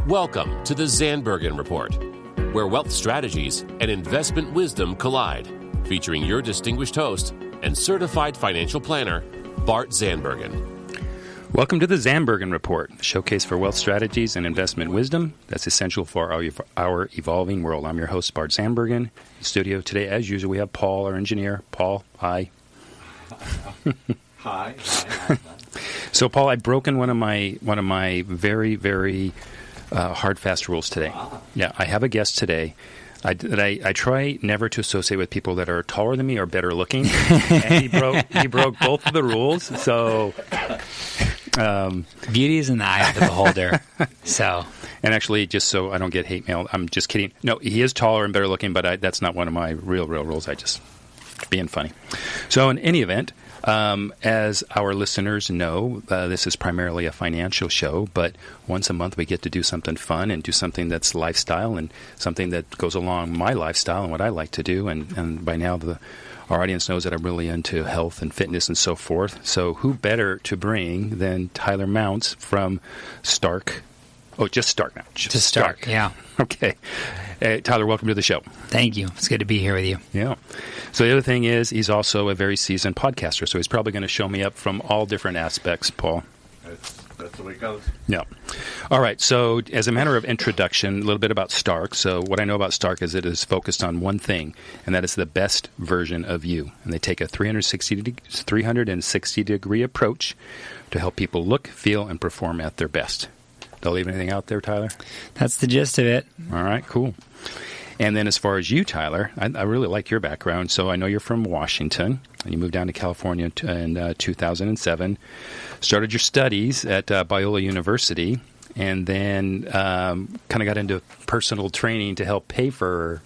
Welcome to the Zandbergen Report, where wealth strategies and investment wisdom collide, featuring your distinguished host and certified financial planner, Bart Zandbergen. Welcome to the Zandbergen Report, a showcase for wealth strategies and investment wisdom that's essential for our evolving world. I'm your host, Bart Zandbergen. In the studio today, as usual, we have Paul, our engineer. Paul, hi. Hi. So, Paul, I've broken one of my very, very hard, fast rules today. Yeah, I have a guest today. I try never to associate with people that are taller than me or better looking. And he broke both of the rules. So, beauty is in the eye of the beholder. So, and actually, just so I don't get hate mail, I'm just kidding. No, he is taller and better looking, but that's not one of my real rules. I just being funny. So, in any event. As our listeners know, this is primarily a financial show, but once a month we get to do something fun and do something that's lifestyle and something that goes along my lifestyle and what I like to do. And by now our audience knows that I'm really into health and fitness and so forth. So who better to bring than Tyler Mounce from Stark? Oh, just Stark now. Just Stark, yeah. Okay. Tyler, welcome to the show. Thank you. It's good to be here with you. Yeah. So the other thing is he's also a very seasoned podcaster, so he's probably going to show me up from all different aspects, Paul. That's the way it goes. Yeah. All right. So as a matter of introduction, a little bit about Stark. So what I know about Stark is it is focused on one thing, and that is the best version of you. And they take a 360-degree approach to help people look, feel, and perform at their best. Don't leave anything out there, Tyler? That's the gist of it. All right, cool. And then as far as you, Tyler, I really like your background. So I know you're from Washington, and you moved down to California in 2007, started your studies at Biola University, and then kind of got into personal training to help pay for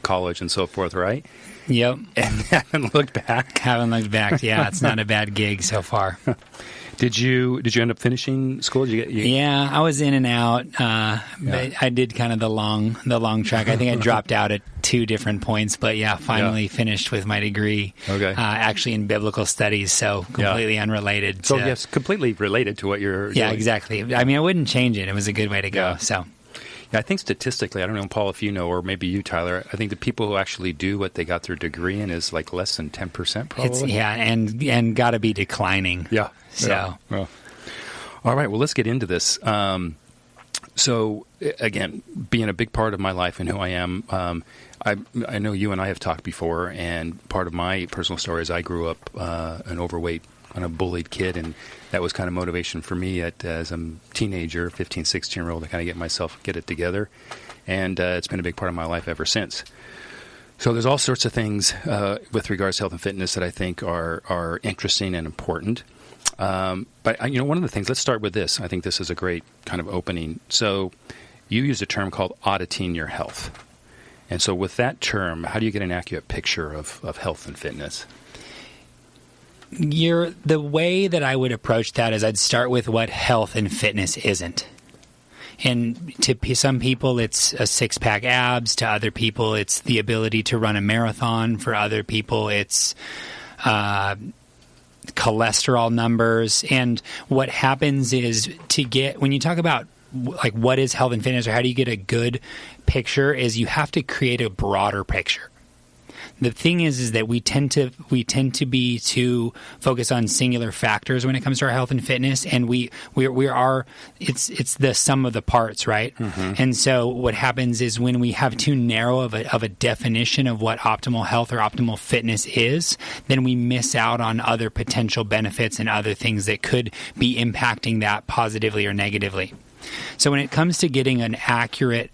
college and so forth, right? Yep. And haven't looked back. Haven't looked back. Yeah, it's not a bad gig so far. Did you end up finishing school? Yeah, I was in and out, but I did kind of the long track. I think I dropped out at 2 different points, but finally finished with my degree. Okay. Actually in biblical studies, so completely unrelated. So yes, completely related to what you're doing. Yeah, exactly. I mean, I wouldn't change it. It was a good way to go. So. Yeah, I think statistically, I don't know, Paul, if you know, or maybe you, Tyler, I think the people who actually do what they got their degree in is like less than 10% probably. And got to be declining. Yeah. So. Yeah. All right, well, let's get into this. So, again, being a big part of my life and who I am, I know you and I have talked before, and part of my personal story is I grew up an overweight, kind of bullied kid, and that was kind of motivation for me as a teenager, 15, 16-year-old, to kind of get it together. And it's been a big part of my life ever since. So there's all sorts of things with regards to health and fitness that I think are interesting and important. But one of the things, let's start with this. I think this is a great kind of opening. So you use a term called auditing your health. And so with that term, how do you get an accurate picture of health and fitness? The way that I would approach that is I'd start with what health and fitness isn't. And to some people, it's a 6-pack abs. To other people, it's the ability to run a marathon. For other people, it's cholesterol numbers. And what happens is when you talk about like what is health and fitness or how do you get a good picture, is you have to create a broader picture. The thing is that we tend to be too focused on singular factors when it comes to our health and fitness, and it's the sum of the parts, right? Mm-hmm. And so what happens is when we have too narrow of a definition of what optimal health or optimal fitness is, then we miss out on other potential benefits and other things that could be impacting that positively or negatively. So when it comes to getting an accurate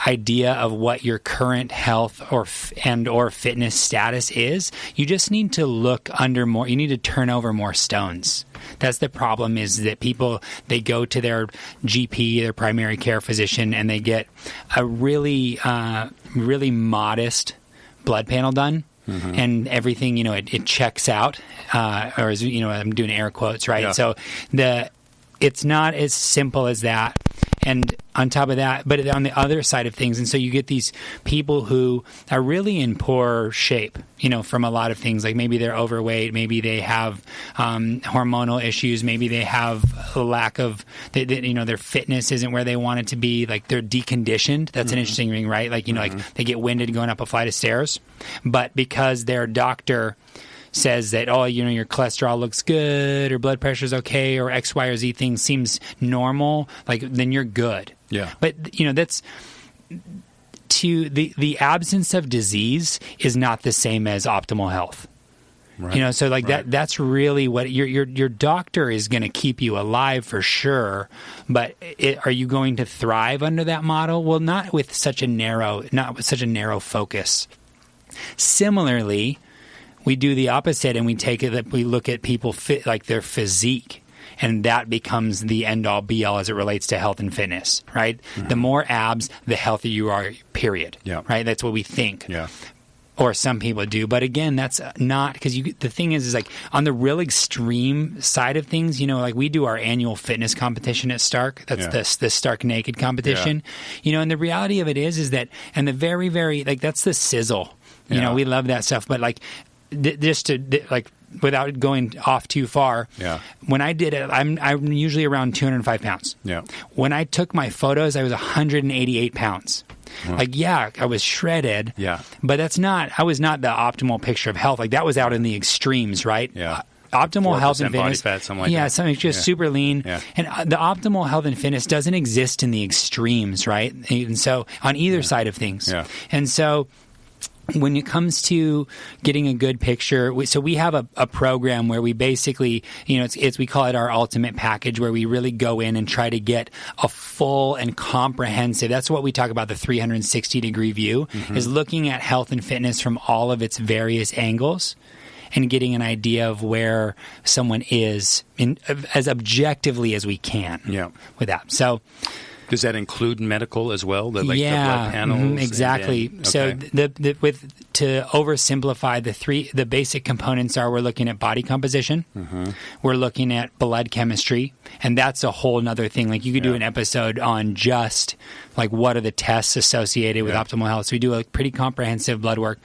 idea of what your current health or fitness status is, you just need to look under more. You need to turn over more stones. That's the problem, is that people, they go to their GP, their primary care physician, and they get a really modest blood panel done. Mm-hmm. And everything, it checks out, or as I'm doing air quotes, right? Yeah. So it's not as simple as that. And on top of that, but on the other side of things, and so you get these people who are really in poor shape, from a lot of things. Like maybe they're overweight, maybe they have hormonal issues, maybe they have a lack of, their fitness isn't where they want it to be. Like they're deconditioned. That's an interesting thing, right? Like, like they get winded going up a flight of stairs, but because their doctor says that, your cholesterol looks good or blood pressure's okay or X, Y, or Z thing seems normal, like then you're good. Yeah. But, that's the absence of disease is not the same as optimal health. Right. So like that's really what your doctor is going to keep you alive for sure. But are you going to thrive under that model? Well, not with such a narrow focus. Similarly, we do the opposite, and we look at people fit like their physique, and that becomes the end all be all as it relates to health and fitness, right? Mm-hmm. The more abs, the healthier you are, period. Yeah. Right? That's what we think. Yeah. Or some people do, but again, that's not because the thing is like on the real extreme side of things, like we do our annual fitness competition at Stark. That's the Stark Naked competition, and the reality of it is that, and the very, very, like that's the sizzle. We love that stuff, but like. Just to like without going off too far. Yeah. When I did it, I'm usually around 205 pounds. Yeah. When I took my photos, I was 188 pounds. Like, I was shredded. Yeah. But I was not the optimal picture of health. Like that was out in the extremes, right? Yeah. Optimal health and fitness. Body fat, something like that. Something just super lean. Yeah. And the optimal health and fitness doesn't exist in the extremes, right? And so on either side of things. Yeah. And so when it comes to getting a good picture, we have a program where we basically, we call it our ultimate package, where we really go in and try to get a full and comprehensive. That's what we talk about, the 360-degree view, is looking at health and fitness from all of its various angles and getting an idea of where someone is as objectively as we can with that. So. Does that include medical as well? The blood panels? Exactly. Okay. So to oversimplify, the basic components are we're looking at body composition, we're looking at blood chemistry, and that's a whole nother thing. Like you could do an episode on just like what are the tests associated with optimal health. So we do a pretty comprehensive blood work.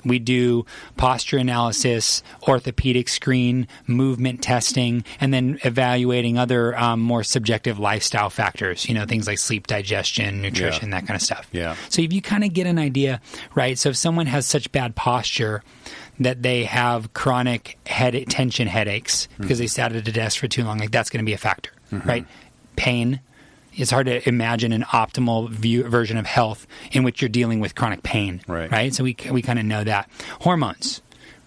We do posture analysis, orthopedic screen, movement testing, and then evaluating other more subjective lifestyle factors, things like sleep, digestion, nutrition, that kind of stuff. Yeah. So if you kind of get an idea, right? So if someone has such bad posture that they have chronic tension headaches because they sat at a desk for too long, like that's going to be a factor, right? Pain. It's hard to imagine an optimal version of health in which you're dealing with chronic pain, right? So we kind of know that. Hormones.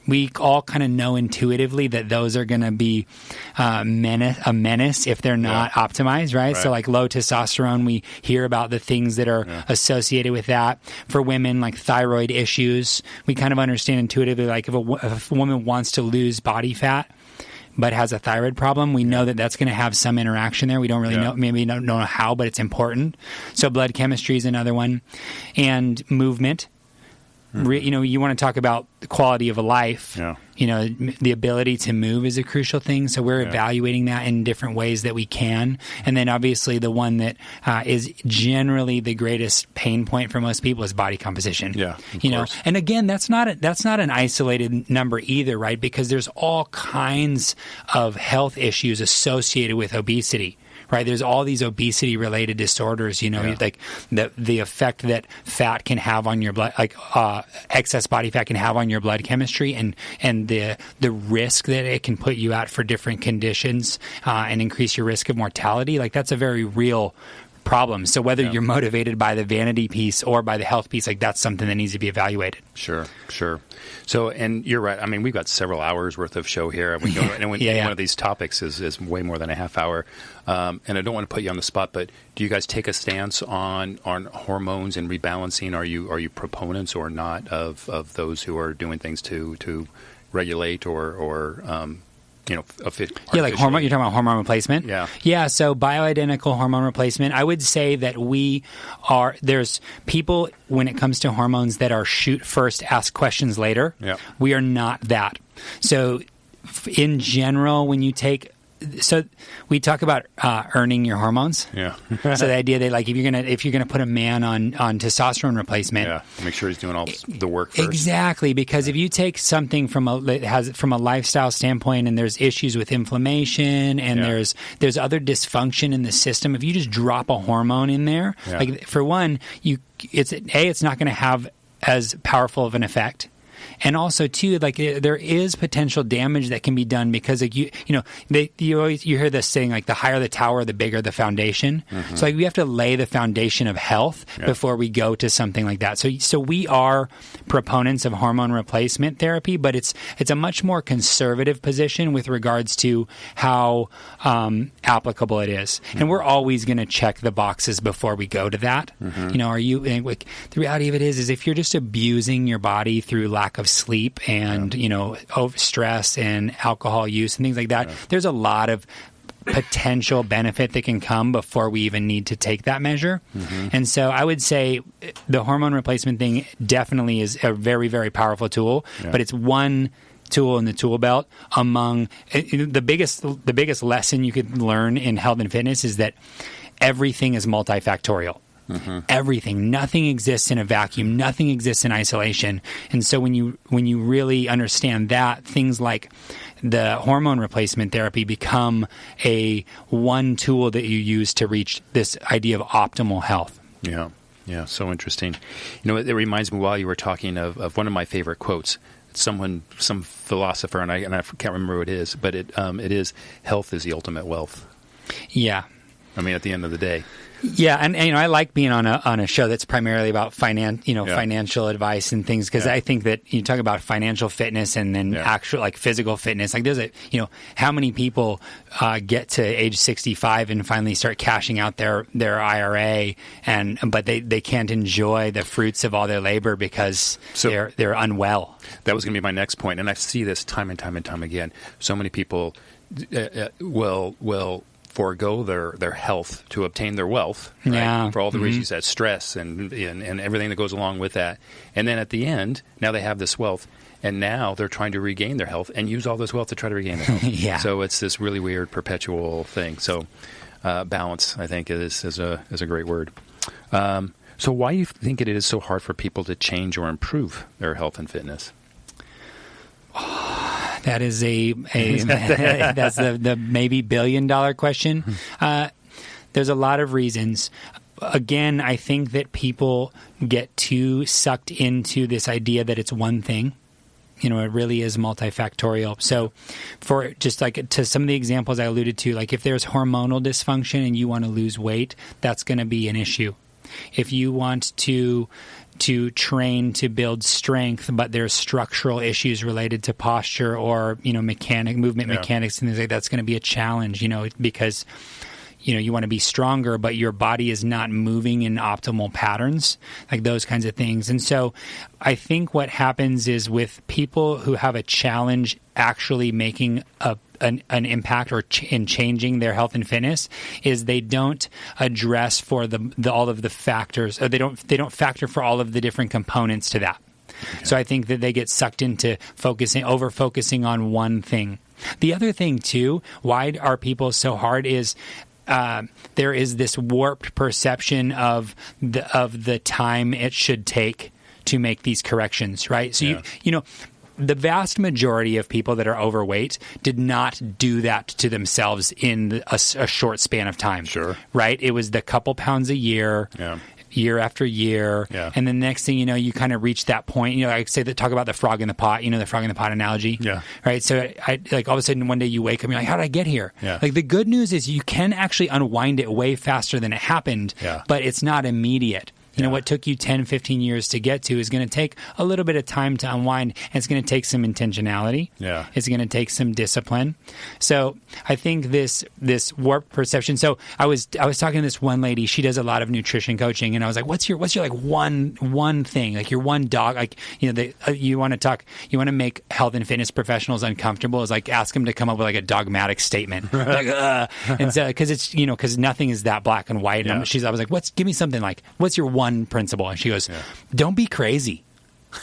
We all kind of know intuitively that those are going to be a menace if they're not optimized, right? So like low testosterone, we hear about the things that are associated with that. For women, like thyroid issues, we kind of understand intuitively, like if a woman wants to lose body fat, but has a thyroid problem, we know that that's going to have some interaction there. We don't really know, maybe don't know how, but it's important. So blood chemistry is another one. And movement. You want to talk about the quality of a life. Yeah. The ability to move is a crucial thing. So we're evaluating that in different ways that we can. And then obviously the one that is generally the greatest pain point for most people is body composition. Yeah. And again, that's not an isolated number either, right? Because there's all kinds of health issues associated with obesity. Right, there's all these obesity-related disorders, like the effect that fat can have on your blood, like excess body fat can have on your blood chemistry, and the risk that it can put you at for different conditions and increase your risk of mortality. Like that's a very real problem. So whether you're motivated by the vanity piece or by the health piece, like that's something that needs to be evaluated. Sure. So, and you're right. I mean, we've got several hours worth of show here. And one of these topics is way more than a half hour. And I don't want to put you on the spot, but do you guys take a stance on hormones and rebalancing? Are you proponents or not of those who are doing things to regulate or like hormone. You're talking about hormone replacement. Yeah. So bioidentical hormone replacement. I would say that there's people when it comes to hormones that are shoot first, ask questions later. Yeah. We are not that. So in general, when you take so we talk about earning your hormones. Yeah. So the idea that, like, if you're gonna put a man on testosterone replacement, make sure he's doing all the work first. Exactly, because if you take something from a lifestyle standpoint, and there's issues with inflammation, and there's other dysfunction in the system, if you just drop a hormone in there, like, for one, it's not going to have as powerful of an effect. And also, too, like, there is potential damage that can be done because, like, you hear this saying, like, the higher the tower, the bigger the foundation. Mm-hmm. So, like, we have to lay the foundation of health before we go to something like that. So we are proponents of hormone replacement therapy, but it's a much more conservative position with regards to how applicable it is. Mm-hmm. And we're always going to check the boxes before we go to that. Mm-hmm. Are you, like, the reality of it is if you're just abusing your body through lack of sleep and over stress and alcohol use and things like that, there's a lot of potential benefit that can come before we even need to take that measure. Mm-hmm. And so I would say the hormone replacement thing definitely is a very, very powerful tool, but it's one tool in the tool belt among the biggest lesson you could learn in health and fitness is that everything is multifactorial. Mm-hmm. Everything. Nothing exists in a vacuum. Nothing exists in isolation. And so when you really understand that, things like the hormone replacement therapy become a one tool that you use to reach this idea of optimal health. Yeah. Yeah. So interesting. It reminds me, while you were talking, of one of my favorite quotes. Some philosopher, and I can't remember who it is, but it is, health is the ultimate wealth. Yeah. I mean, at the end of the day. Yeah, and I like being on a show that's primarily about financial advice and things, because I think that you talk about financial fitness and then actual, like, physical fitness. Like, there's how many people get to age 65 and finally start cashing out their IRA, but they can't enjoy the fruits of all their labor because they're unwell. That was going to be my next point, and I see this time and time and time again. So many people will forego their health to obtain their wealth, right? For all the reasons you said, stress and everything that goes along with that. And then at the end, now they have this wealth, and now they're trying to regain their health and use all this wealth to try to regain their health. So it's this really weird perpetual thing. So balance, I think, is a great word. So why do you think it is so hard for people to change or improve their health and fitness? That is that's the maybe $1 billion question. There's a lot of reasons. Again, I think that people get too sucked into this idea that it's one thing. It really is multifactorial. So for just like to some of the examples I alluded to, like if there's hormonal dysfunction and you want to lose weight, that's going to be an issue. If you want to train to build strength, but there's structural issues related to posture or, movement mechanics and things like that's going to be a challenge, because, you want to be stronger, but your body is not moving in optimal patterns, like those kinds of things. And so I think what happens is with people who have a challenge actually making an impact or in changing their health and fitness is they don't address for all of the factors, or they don't factor for all of the different components to that. Okay. So I think that they get sucked into over focusing on one thing. The other thing too, why are people so hard is there is this warped perception of the time it should take to make these corrections, right? So the vast majority of people that are overweight did not do that to themselves in a short span of time. Sure. Right? It was the couple pounds a year, year after year. Yeah. And the next thing you know, you kind of reach that point. I say that, talk about the frog in the pot, the frog in the pot analogy. Yeah. Right? So I like all of a sudden one day you wake up and you're like, how did I get here? Yeah. Like the good news is you can actually unwind it way faster than it happened, but it's not immediate. What took you 10, 15 years to get to is going to take a little bit of time to unwind, and it's going to take some intentionality. Yeah. It's going to take some discipline. So I think this warped perception. So I was talking to this one lady. She does a lot of nutrition coaching, and I was like, "What's your like one thing, like your one dog, like you want to make health and fitness professionals uncomfortable? Is like ask them to come up with like a dogmatic statement, and so because nothing is that black and white. And I was like, give me something like what's your one principle? And she goes, don't be crazy.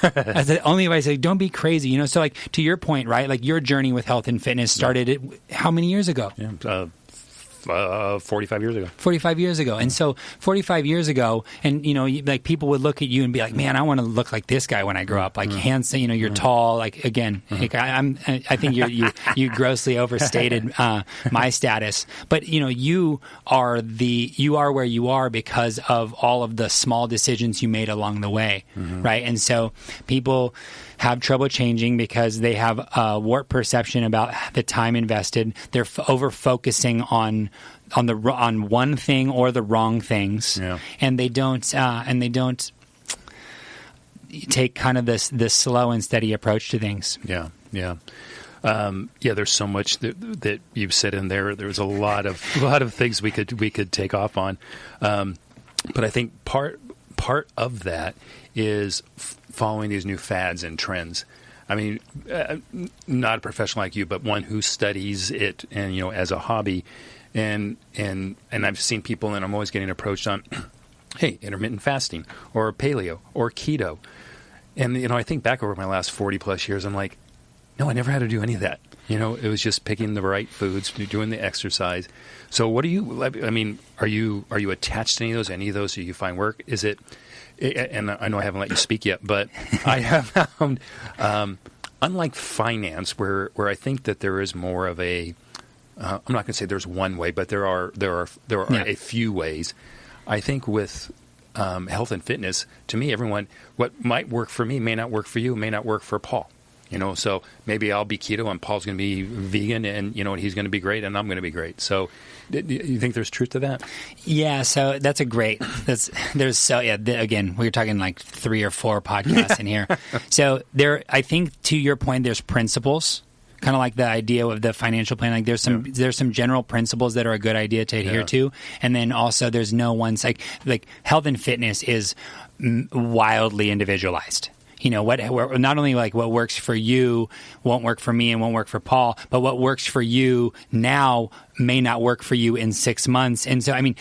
That's the only advice. Like, don't be crazy. So like to your point, right? Like your journey with health and fitness started how many years ago? 45 years ago. 45 years ago. And so 45 years ago, and, like people would look at you and be like, man, I want to look like this guy when I grow up. Like handsome, you're tall. Like, again, like I think you grossly overstated my status. But, you are where you are because of all of the small decisions you made along the way. Right. And so people have trouble changing because they have a warped perception about the time invested. They're over focusing on one thing or the wrong things, and they don't take kind of this slow and steady approach to things. There's so much that you've said in there. There's a lot of things we could take off on, but I think part of that is following these new fads and trends. I mean, not a professional like you, but one who studies it and as a hobby, and I've seen people, and I'm always getting approached on, hey, intermittent fasting or paleo or keto, and I think back over my last 40 plus years, I'm like, no, I never had to do any of that. It was just picking the right foods, doing the exercise. So what do you? I mean, are you attached to any of those? Any of those do you find work? Is it? And I know I haven't let you speak yet, but I have found, unlike finance, where I think that there is more of a, I'm not going to say there's one way, but there are a few ways. I think with health and fitness, to me, what might work for me may not work for you, may not work for Paul. So maybe I'll be keto and Paul's going to be vegan, and and he's going to be great and I'm going to be great. So do you think there's truth to that? Yeah. So again, we were talking like 3 or 4 podcasts in here. So I think to your point, there's principles, kind of like the idea of the financial plan. Like there's some general principles that are a good idea to adhere to. And then also there's no one's like health and fitness is wildly individualized. Not only like what works for you won't work for me and won't work for Paul, but what works for you now may not work for you in 6 months. And so, I mean,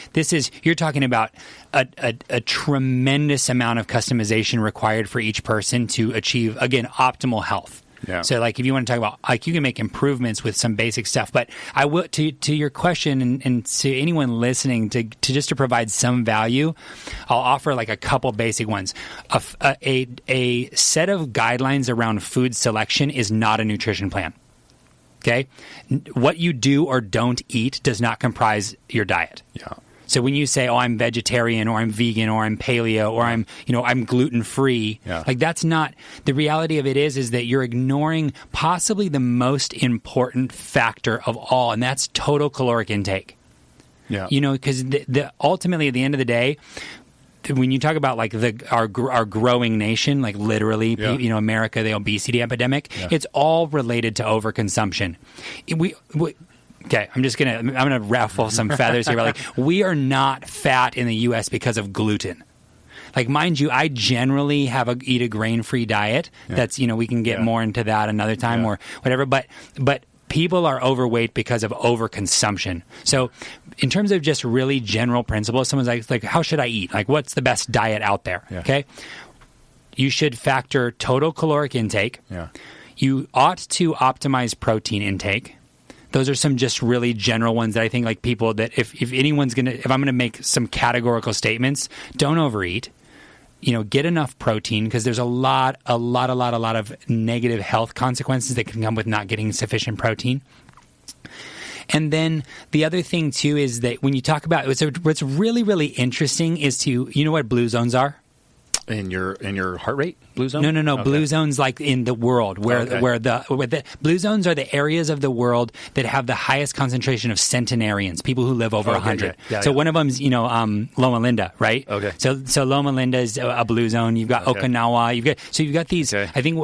you're talking about a tremendous amount of customization required for each person to achieve, again, optimal health. Yeah. So, like, if you want to talk about, like, you can make improvements with some basic stuff. But I will, to your question, and to anyone listening, to provide some value, I'll offer like a couple basic ones. A set of guidelines around food selection is not a nutrition plan. Okay, what you do or don't eat does not comprise your diet. Yeah. So when you say, "Oh, I'm vegetarian," or "I'm vegan," or "I'm paleo," or I'm gluten free," like that's not the reality of it. Is that you're ignoring possibly the most important factor of all, and that's total caloric intake. Yeah, because ultimately at the end of the day, when you talk about like our growing nation, like literally, America, the obesity epidemic, it's all related to overconsumption. Okay, I'm gonna ruffle some feathers here. Like, we are not fat in the U.S. because of gluten. Like, mind you, I generally eat a grain-free diet. That's we can get more into that another time or whatever. But people are overweight because of overconsumption. So, in terms of just really general principles, someone's like, how should I eat? Like, what's the best diet out there? Yeah. Okay, you should factor total caloric intake. Yeah, you ought to optimize protein intake. Those are some just really general ones that I think like people that if I'm gonna make some categorical statements, don't overeat. Get enough protein because there's a lot of negative health consequences that can come with not getting sufficient protein. And then the other thing too is that when you talk about what's really, really interesting is what blue zones are? In your heart rate, blue zone? No. Okay. Blue zones, like in the world, where the blue zones are the areas of the world that have the highest concentration of centenarians, people who live over 100. So one of them's Loma Linda, right? Okay. So Loma Linda is a blue zone. You've got Okinawa. You've got these. Okay. I think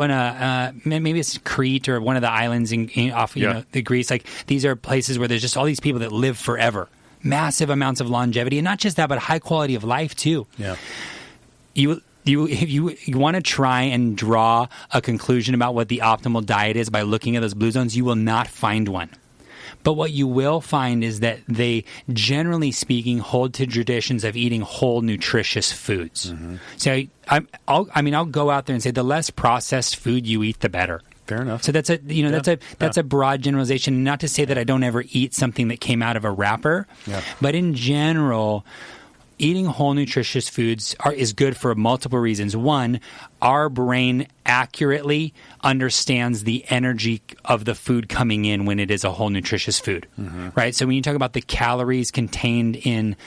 maybe it's Crete or one of the islands off the Greece. Like these are places where there's just all these people that live forever, massive amounts of longevity, and not just that, but high quality of life too. Yeah. If you want to try and draw a conclusion about what the optimal diet is by looking at those blue zones, you will not find one. But what you will find is that they, generally speaking, hold to traditions of eating whole, nutritious foods. So I'll go out there and say the less processed food you eat, the better. Fair enough. So that's a broad generalization. Not to say that I don't ever eat something that came out of a wrapper, but in general, eating whole, nutritious foods is good for multiple reasons. One, our brain accurately understands the energy of the food coming in when it is a whole, nutritious food, right? So when you talk about the calories contained in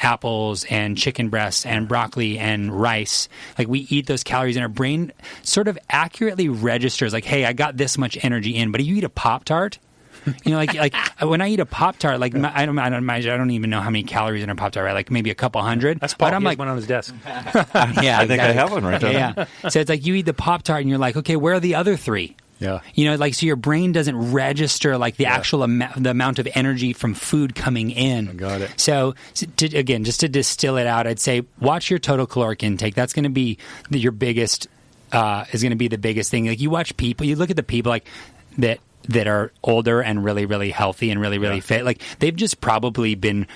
apples and chicken breasts and broccoli and rice, like we eat those calories and our brain sort of accurately registers, like, hey, I got this much energy in. But if you eat a Pop-Tart, like when I eat a Pop-Tart, like I don't even know how many calories in a Pop-Tart, right? Like maybe a couple hundred. That's Paul. But I'm He has like, one on his desk. yeah, I think I have one right there. Yeah. So it's like you eat the Pop-Tart and you're like, okay, where are the other three? Yeah. So your brain doesn't register like the actual the amount of energy from food coming in. I got it. So just to distill it out, I'd say watch your total caloric intake. That's going to be your biggest. Is going to be the biggest thing. Like you watch people, you look at the people like that are older and really, really healthy and really, really fit. Like they've just probably been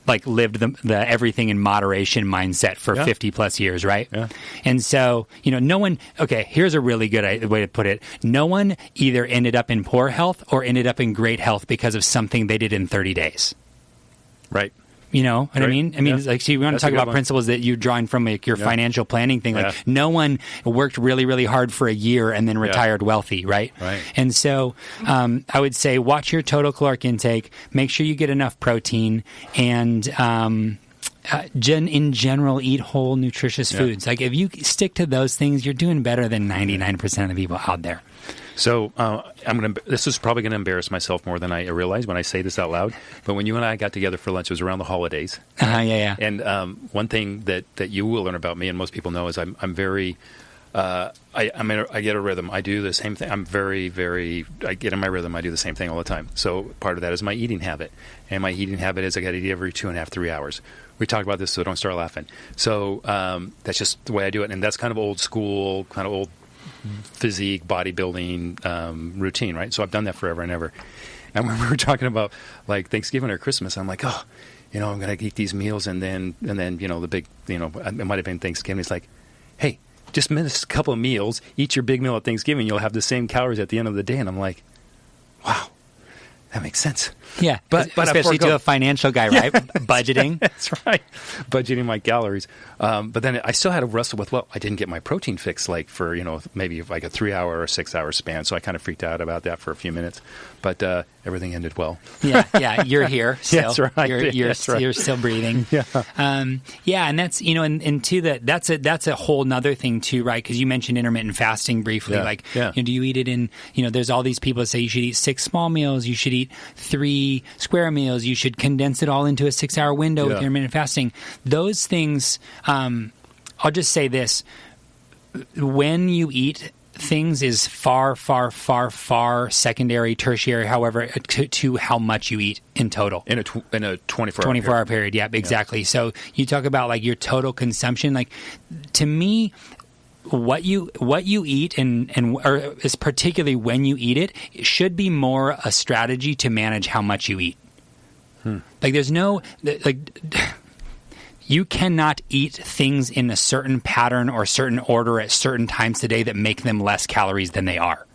like lived the everything in moderation mindset for 50 plus years, right? Yeah. And so, no one, okay, here's a really good way to put it. No one either ended up in poor health or ended up in great health because of something they did in 30 days. Right. You know what I mean? Like, so you want to talk about one. principles that you're drawing from like your financial planning thing. Like, no one worked really, really hard for a year and then retired wealthy, right? Right. And so, I would say watch your total caloric intake. Make sure you get enough protein, and in general, eat whole, nutritious foods. Like, if you stick to those things, you're doing better than 99% of the people out there. So this is probably going to embarrass myself more than I realize when I say this out loud. But when you and I got together for lunch, it was around the holidays. Yeah. And one thing that you will learn about me, and most people know, is I'm very. I get a rhythm. I do the same thing. I'm very, very. I get in my rhythm. I do the same thing all the time. So part of that is my eating habit, and my eating habit is I got to eat every 2.5, 3 hours. We talked about this, so don't start laughing. So that's just the way I do it, and that's kind of old school, kind of old physique, bodybuilding routine, right? So I've done that forever and ever. And when we were talking about like Thanksgiving or Christmas, I'm like, I'm going to eat these meals, and then the big, it might have been Thanksgiving. It's like, hey, just miss a couple of meals, eat your big meal at Thanksgiving, you'll have the same calories at the end of the day. And I'm like, wow, that makes sense. Yeah, but especially to a financial guy, right? Budgeting. That's right. Budgeting my calories. But then I still had to wrestle with, I didn't get my protein fix like for, maybe like a 3-hour or 6-hour span. So I kind of freaked out about that for a few minutes. But everything ended well. Yeah, you're here still. That's right. You're still breathing. Yeah. And that's, and to that's a whole nother thing too, right? Because you mentioned intermittent fasting briefly. Do you eat it in, there's all these people that say you should eat 6 small meals, you should eat 3 square meals, you should condense it all into a 6-hour window with intermittent fasting. Those things, I'll just say this, when you eat things is far, far, far, far secondary, tertiary, however, to how much you eat in total. In a 24-hour period. Yeah, exactly. Yeah. So you talk about like your total consumption, like to me, what you eat or is particularly when you eat it should be more a strategy to manage how much you eat. Like there's no you cannot eat things in a certain pattern or certain order at certain times today that make them less calories than they are.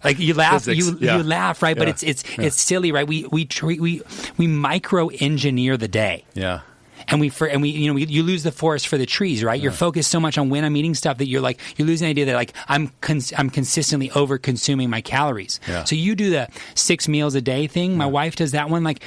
Like you laugh, you laugh, right? But it's silly, right? We micro engineer the day. Yeah. And you lose the forest for the trees, right? You're focused so much on when I'm eating stuff that you lose the idea that like I'm consistently over consuming my calories. Yeah. So you do the 6 meals a day thing. My wife does that one. Like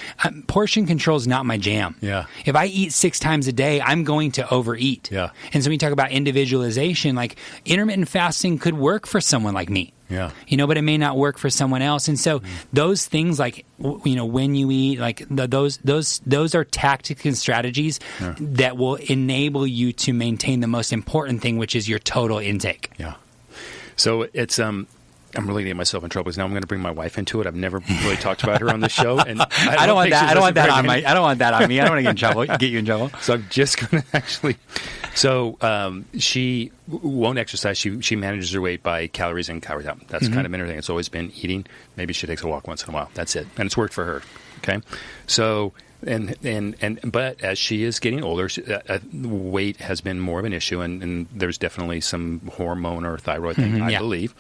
portion control is not my jam. Yeah. If I eat 6 times a day, I'm going to overeat. Yeah. And so when you talk about individualization, like intermittent fasting could work for someone like me. Yeah. But it may not work for someone else. And so those things like, when you eat, like those are tactics and strategies that will enable you to maintain the most important thing, which is your total intake. Yeah. So it's, I'm really getting myself in trouble because now I'm going to bring my wife into it. I've never really talked about her on the show, and I don't want that. I don't want that on me. I don't want that on me. I don't want to get in trouble. Get you in trouble. So I'm just going to actually. So she won't exercise. She manages her weight by calories in, calories out. That's kind of been her thing. It's always been eating. Maybe she takes a walk once in a while. That's it, and it's worked for her. Okay, so. But as she is getting older, weight has been more of an issue, and there's definitely some hormone or thyroid thing, I believe.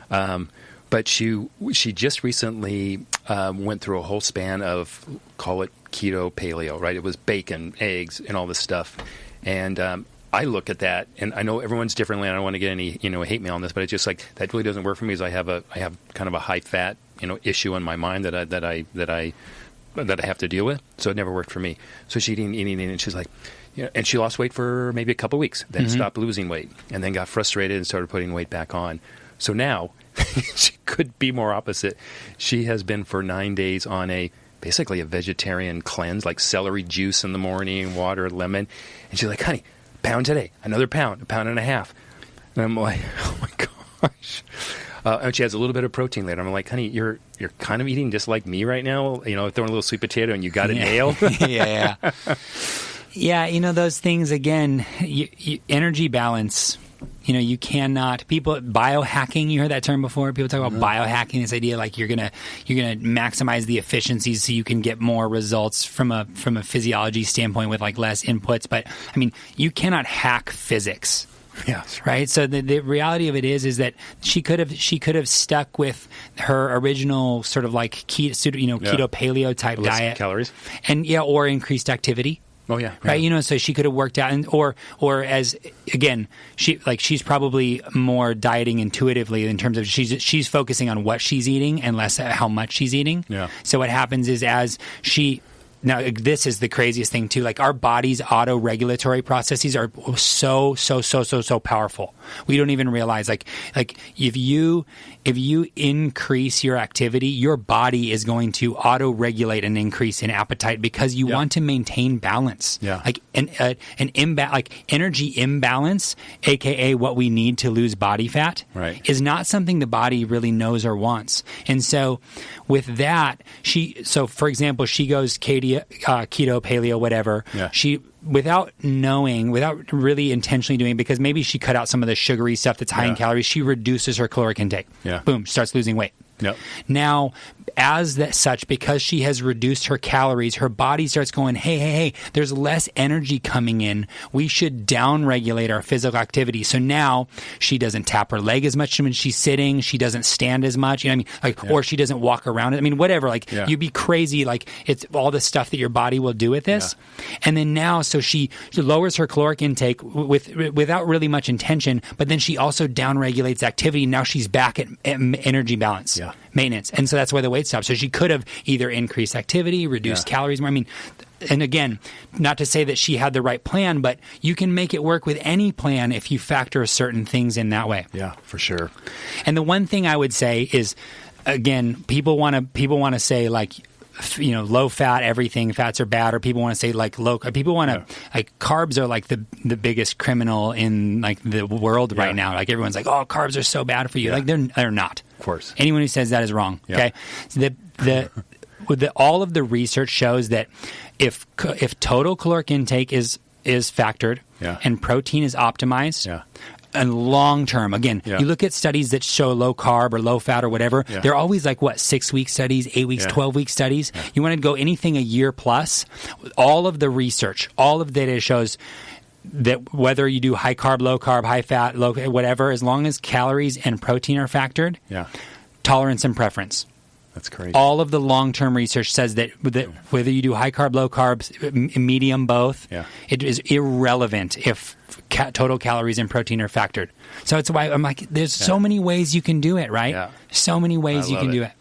But she just recently went through a whole span of, call it keto paleo, right? It was bacon, eggs, and all this stuff. And I look at that, and I know everyone's differently. And I don't want to get any hate mail on this, but it's just like that really doesn't work for me. Is I have kind of a high fat issue in my mind that I have to deal with. So it never worked for me. So she's eating, and she's like, and she lost weight for maybe a couple of weeks, then stopped losing weight, and then got frustrated and started putting weight back on. So now she could be more opposite. She has been for 9 days on basically a vegetarian cleanse, like celery juice in the morning, water, lemon. And she's like, honey, pound today, another pound, a pound and a half. And I'm like, oh my gosh. And she has a little bit of protein later. I'm like, honey, you're kind of eating just like me right now. Throwing a little sweet potato, and you got it nailed. Yeah. Yeah, those things, again, energy balance. You cannot. People biohacking. You heard that term before. People talk about biohacking. This idea like you're gonna maximize the efficiencies so you can get more results from a physiology standpoint with like less inputs. But I mean, you cannot hack physics. Yes. Right. So the reality of it is that she could have stuck with her original sort of like keto paleo type less diet, calories, and or increased activity. Oh yeah, right. So she could have worked out, or as again, she's probably more dieting intuitively in terms of she's focusing on what she's eating and less how much she's eating. Yeah. So what happens is now, this is the craziest thing, too. Like, our body's auto-regulatory processes are so powerful. We don't even realize, like if you increase your activity, your body is going to auto-regulate an increase in appetite because you want to maintain balance. Yeah. Like, energy imbalance, a.k.a. what we need to lose body fat, is not something the body really knows or wants. And so, with that, for example, she goes keto, paleo, whatever. Yeah. She, without really intentionally doing it, because maybe she cut out some of the sugary stuff that's high in calories, she reduces her caloric intake. Yeah. Boom, starts losing weight. Yep. Now, because she has reduced her calories, her body starts going, hey, there's less energy coming in. We should downregulate our physical activity. So now she doesn't tap her leg as much when she's sitting. She doesn't stand as much. Or she doesn't walk around. I mean, whatever. You'd be crazy. Like, it's all the stuff that your body will do with this. Yeah. And then now, so she lowers her caloric intake without really much intention, but then she also downregulates activity. Now she's back at energy balance. Yeah. Maintenance. And so that's why the weight stopped. So she could have either increased activity, reduced calories more. I mean, and again, not to say that she had the right plan, but you can make it work with any plan if you factor certain things in that way. Yeah, for sure. And the one thing I would say is, again, people want to say like, low fat, everything fats are bad, or people want to say like low. People want to like carbs are like the biggest criminal in like the world right now. Like everyone's like, oh, carbs are so bad for you. Like they're not. Of course. Anyone who says that is wrong. Yeah. Okay. So all of the research shows that if total caloric intake is factored and protein is optimized. And long term, again, you look at studies that show low carb or low fat or whatever, they're always like, 6-week studies, 8 weeks, 12-week studies. You want to go anything a year plus, all of the research, all of the data shows that whether you do high carb, low carb, high fat, low whatever, as long as calories and protein are factored, tolerance and preference. That's crazy. All of the long-term research says that whether you do high carb, low carbs, medium, both, it is irrelevant if total calories and protein are factored. So it's why I'm like, there's so many ways you can do it, right? Yeah. So many ways you can do it.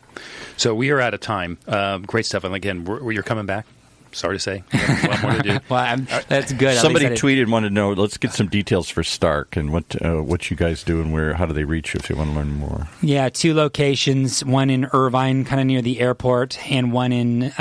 So we are out of time. Great stuff. And again, you're coming back? sorry to say, we have a lot more to do. Well, that's good. Somebody tweeted and wanted to know, let's get some details for Stark and what you guys do and how do they reach you if they want to learn more? Yeah, 2 locations, one in Irvine, kind of near the airport, and one in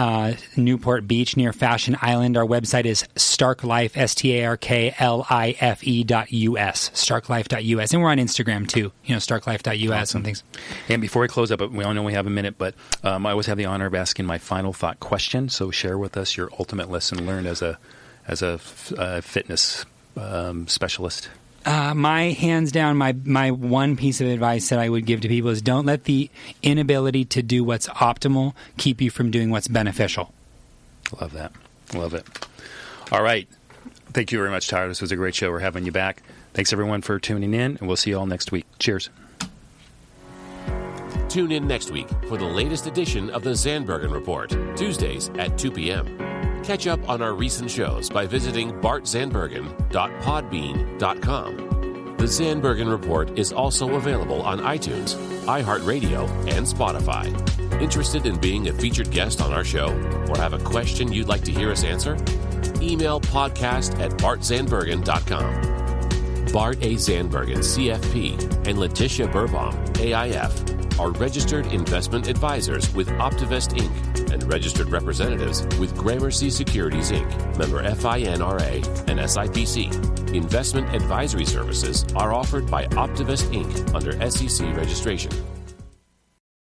Newport Beach near Fashion Island. Our website is starklife, StarkLife.us, starklife.us. And we're on Instagram too, starklife.us and things. And before we close up, we all know we have a minute, but I always have the honor of asking my final thought question. So share with us your ultimate lesson learned as a fitness specialist. My hands down, my one piece of advice that I would give to people is don't let the inability to do what's optimal keep you from doing what's beneficial. Love that. Love it. All right. Thank you very much, Tyler. This was a great show. We're having you back. Thanks, everyone, for tuning in, and we'll see you all next week. Cheers. Tune in next week for the latest edition of the Zandbergen Report, Tuesdays at 2 p.m. Catch up on our recent shows by visiting bartzandbergen.podbean.com. The Zandbergen Report is also available on iTunes, iHeartRadio, and Spotify. Interested in being a featured guest on our show or have a question you'd like to hear us answer? Email podcast@bartzandbergen.com. Bart A. Zandbergen, CFP, and Letitia Burbaum, AIF, are registered investment advisors with Optivest Inc. and registered representatives with Gramercy Securities Inc., member FINRA and SIPC. Investment advisory services are offered by Optivest Inc. under SEC registration.